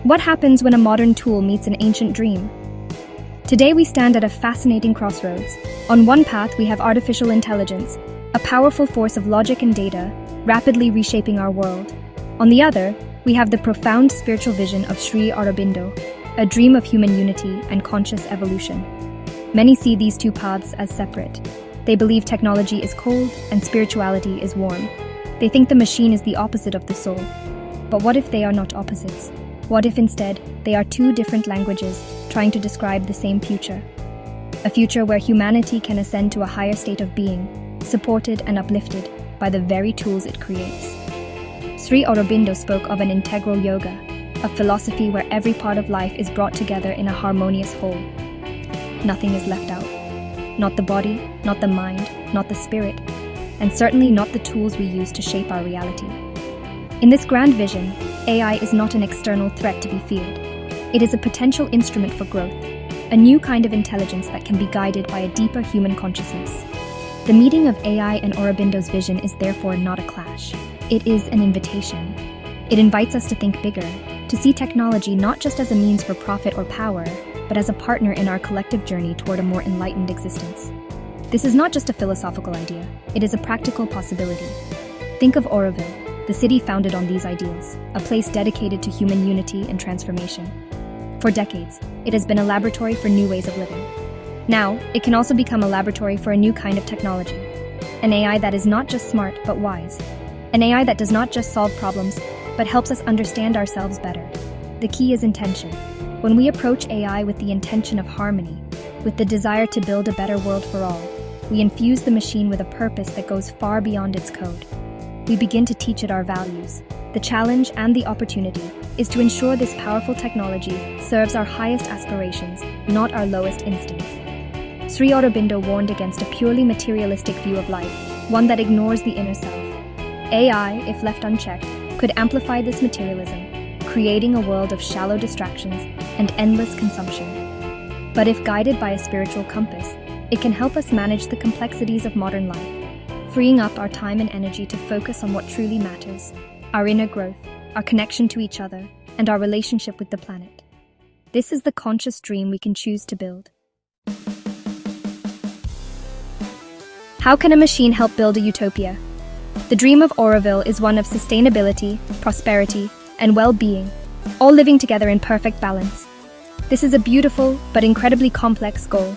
What happens when a modern tool meets an ancient dream? Today we stand at a fascinating crossroads. On one path we have artificial intelligence, a powerful force of logic and data, rapidly reshaping our world. On the other, we have the profound spiritual vision of Sri Aurobindo, a dream of human unity and conscious evolution. Many see these two paths as separate. They believe technology is cold and spirituality is warm. They think the machine is the opposite of the soul. But what if they are not opposites? What if instead they are two different languages trying to describe the same future? A future where humanity can ascend to a higher state of being, supported and uplifted by the very tools it creates. Sri Aurobindo spoke of an integral yoga, a philosophy where every part of life is brought together in a harmonious whole. Nothing is left out. Not the body, not the mind, not the spirit, and certainly not the tools we use to shape our reality. In this grand vision, AI is not an external threat to be feared. It is a potential instrument for growth, a new kind of intelligence that can be guided by a deeper human consciousness. The meeting of AI and Aurobindo's vision is therefore not a clash. It is an invitation. It invites us to think bigger, to see technology not just as a means for profit or power, but as a partner in our collective journey toward a more enlightened existence. This is not just a philosophical idea, it is a practical possibility. Think of Auroville, the city founded on these ideals, a place dedicated to human unity and transformation. For decades, it has been a laboratory for new ways of living. Now, it can also become a laboratory for a new kind of technology. An AI that is not just smart, but wise. An AI that does not just solve problems, but helps us understand ourselves better. The key is intention. When we approach AI with the intention of harmony, with the desire to build a better world for all, we infuse the machine with a purpose that goes far beyond its code. We begin to teach it our values. The challenge and the opportunity is to ensure this powerful technology serves our highest aspirations, not our lowest instincts. Sri Aurobindo warned against a purely materialistic view of life, one that ignores the inner self. AI, if left unchecked, could amplify this materialism, creating a world of shallow distractions and endless consumption. But if guided by a spiritual compass, it can help us manage the complexities of modern life, freeing up our time and energy to focus on what truly matters, our inner growth, our connection to each other, and our relationship with the planet. This is the conscious dream we can choose to build. How can a machine help build a utopia? The dream of Auroville is one of sustainability, prosperity, and well-being, all living together in perfect balance. This is a beautiful but incredibly complex goal.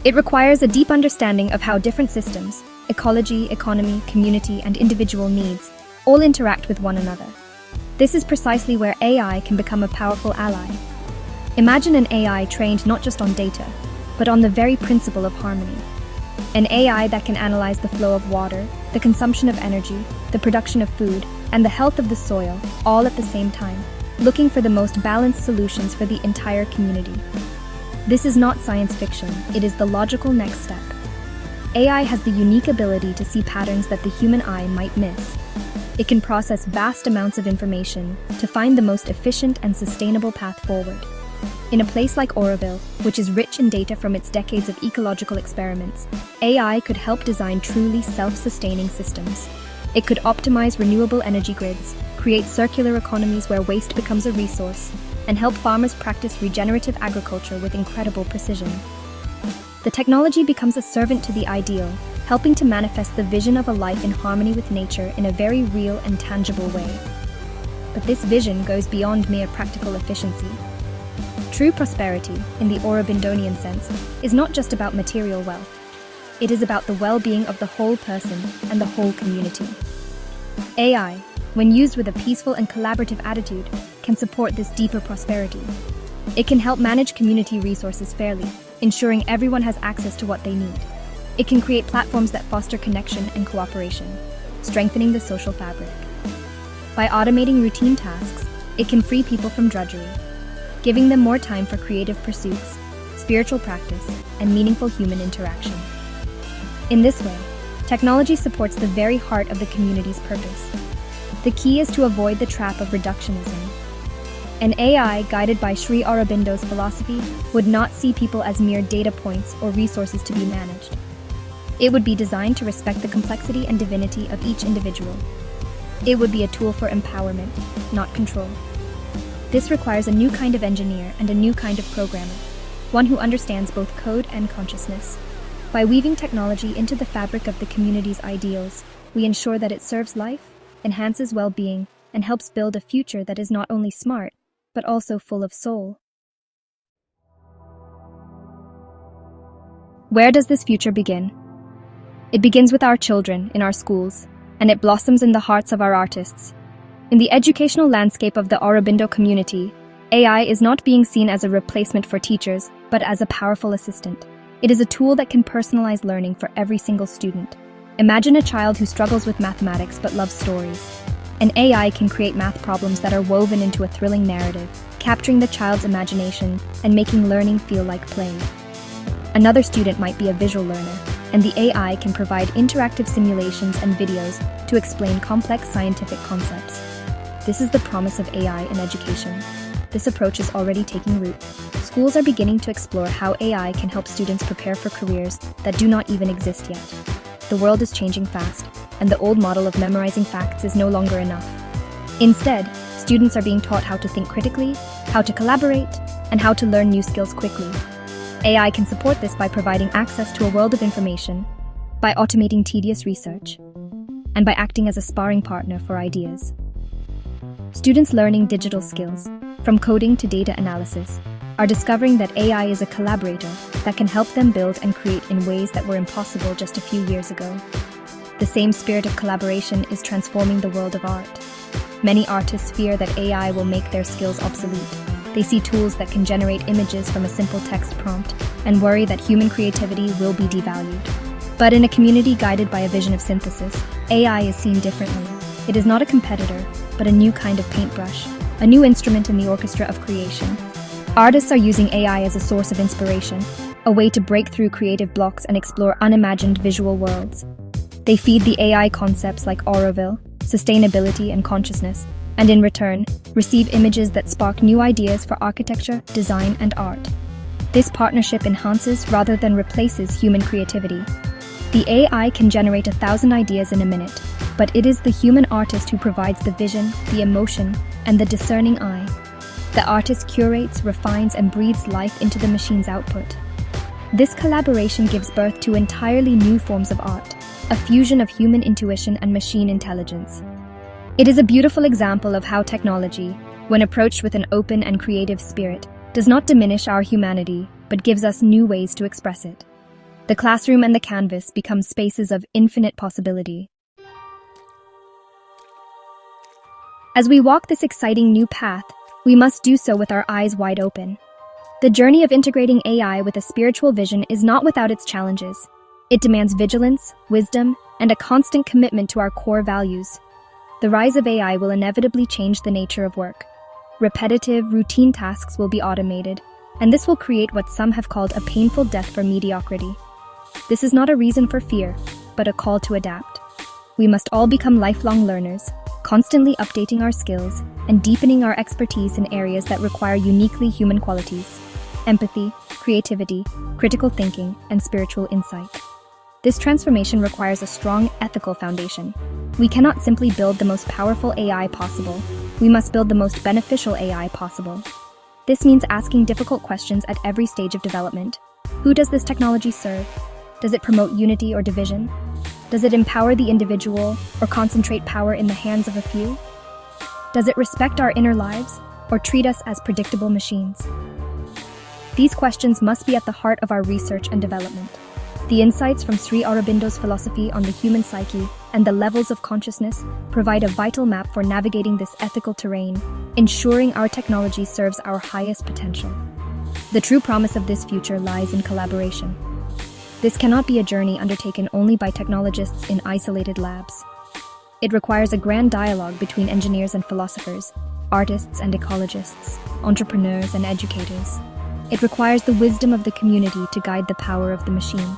It requires a deep understanding of how different systems, ecology, economy, community, and individual needs all interact with one another. This is precisely where AI can become a powerful ally. Imagine an AI trained not just on data, but on the very principle of harmony. An AI that can analyze the flow of water, the consumption of energy, the production of food, and the health of the soil, all at the same time, looking for the most balanced solutions for the entire community. This is not science fiction, it is the logical next step. AI has the unique ability to see patterns that the human eye might miss. It can process vast amounts of information to find the most efficient and sustainable path forward. In a place like Auroville, which is rich in data from its decades of ecological experiments, AI could help design truly self-sustaining systems. It could optimize renewable energy grids, create circular economies where waste becomes a resource, and help farmers practice regenerative agriculture with incredible precision. The technology becomes a servant to the ideal, helping to manifest the vision of a life in harmony with nature in a very real and tangible way. But this vision goes beyond mere practical efficiency. True prosperity, in the Aurobindonian sense, is not just about material wealth. It is about the well-being of the whole person and the whole community. AI, when used with a peaceful and collaborative attitude, can support this deeper prosperity. It can help manage community resources fairly, ensuring everyone has access to what they need. It can create platforms that foster connection and cooperation, strengthening the social fabric. By automating routine tasks, it can free people from drudgery, giving them more time for creative pursuits, spiritual practice, and meaningful human interaction. In this way, technology supports the very heart of the community's purpose. The key is to avoid the trap of reductionism. An AI guided by Sri Aurobindo's philosophy would not see people as mere data points or resources to be managed. It would be designed to respect the complexity and divinity of each individual. It would be a tool for empowerment, not control. This requires a new kind of engineer and a new kind of programmer, one who understands both code and consciousness. By weaving technology into the fabric of the community's ideals, we ensure that it serves life, enhances well-being, and helps build a future that is not only smart, but also full of soul. Where does this future begin? It begins with our children in our schools, and it blossoms in the hearts of our artists. In the educational landscape of the Aurobindo community, AI is not being seen as a replacement for teachers, but as a powerful assistant. It is a tool that can personalize learning for every single student. Imagine a child who struggles with mathematics but loves stories. An AI can create math problems that are woven into a thrilling narrative, capturing the child's imagination and making learning feel like play. Another student might be a visual learner, and the AI can provide interactive simulations and videos to explain complex scientific concepts. This is the promise of AI in education. This approach is already taking root. Schools are beginning to explore how AI can help students prepare for careers that do not even exist yet. The world is changing fast, and the old model of memorizing facts is no longer enough. Instead, students are being taught how to think critically, how to collaborate, and how to learn new skills quickly. AI can support this by providing access to a world of information, by automating tedious research, and by acting as a sparring partner for ideas. Students learning digital skills, from coding to data analysis, are discovering that AI is a collaborator that can help them build and create in ways that were impossible just a few years ago. The same spirit of collaboration is transforming the world of art. Many artists fear that AI will make their skills obsolete. They see tools that can generate images from a simple text prompt and worry that human creativity will be devalued. But in a community guided by a vision of synthesis, AI is seen differently. It is not a competitor, but a new kind of paintbrush, a new instrument in the orchestra of creation. Artists are using AI as a source of inspiration, a way to break through creative blocks and explore unimagined visual worlds. They feed the AI concepts like Auroville, sustainability, and consciousness, and in return, receive images that spark new ideas for architecture, design, and art. This partnership enhances rather than replaces human creativity. The AI can generate 1,000 ideas in a minute, but it is the human artist who provides the vision, the emotion, and the discerning eye. The artist curates, refines, and breathes life into the machine's output. This collaboration gives birth to entirely new forms of art, a fusion of human intuition and machine intelligence. It is a beautiful example of how technology, when approached with an open and creative spirit, does not diminish our humanity, but gives us new ways to express it. The classroom and the canvas become spaces of infinite possibility. As we walk this exciting new path, we must do so with our eyes wide open. The journey of integrating AI with a spiritual vision is not without its challenges. It demands vigilance, wisdom, and a constant commitment to our core values. The rise of AI will inevitably change the nature of work. Repetitive, routine tasks will be automated, and this will create what some have called a painful death for mediocrity. This is not a reason for fear, but a call to adapt. We must all become lifelong learners, constantly updating our skills and deepening our expertise in areas that require uniquely human qualities: empathy, creativity, critical thinking, and spiritual insight. This transformation requires a strong ethical foundation. We cannot simply build the most powerful AI possible. We must build the most beneficial AI possible. This means asking difficult questions at every stage of development. Who does this technology serve? Does it promote unity or division? Does it empower the individual or concentrate power in the hands of a few? Does it respect our inner lives or treat us as predictable machines? These questions must be at the heart of our research and development. The insights from Sri Aurobindo's philosophy on the human psyche and the levels of consciousness provide a vital map for navigating this ethical terrain, ensuring our technology serves our highest potential. The true promise of this future lies in collaboration. This cannot be a journey undertaken only by technologists in isolated labs. It requires a grand dialogue between engineers and philosophers, artists and ecologists, entrepreneurs and educators. It requires the wisdom of the community to guide the power of the machine.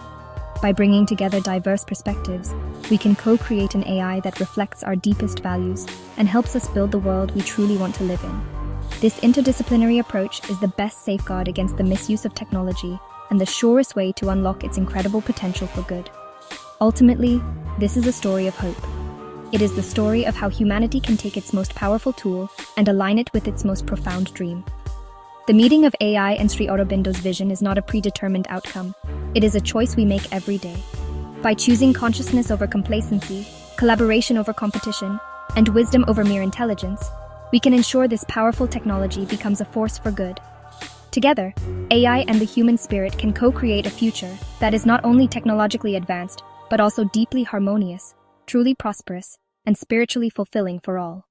By bringing together diverse perspectives, we can co-create an AI that reflects our deepest values and helps us build the world we truly want to live in. This interdisciplinary approach is the best safeguard against the misuse of technology and the surest way to unlock its incredible potential for good. Ultimately, this is a story of hope. It is the story of how humanity can take its most powerful tool and align it with its most profound dream. The meeting of AI and Sri Aurobindo's vision is not a predetermined outcome. It is a choice we make every day. By choosing consciousness over complacency, collaboration over competition, and wisdom over mere intelligence, we can ensure this powerful technology becomes a force for good. Together, AI and the human spirit can co-create a future that is not only technologically advanced, but also deeply harmonious, truly prosperous, and spiritually fulfilling for all.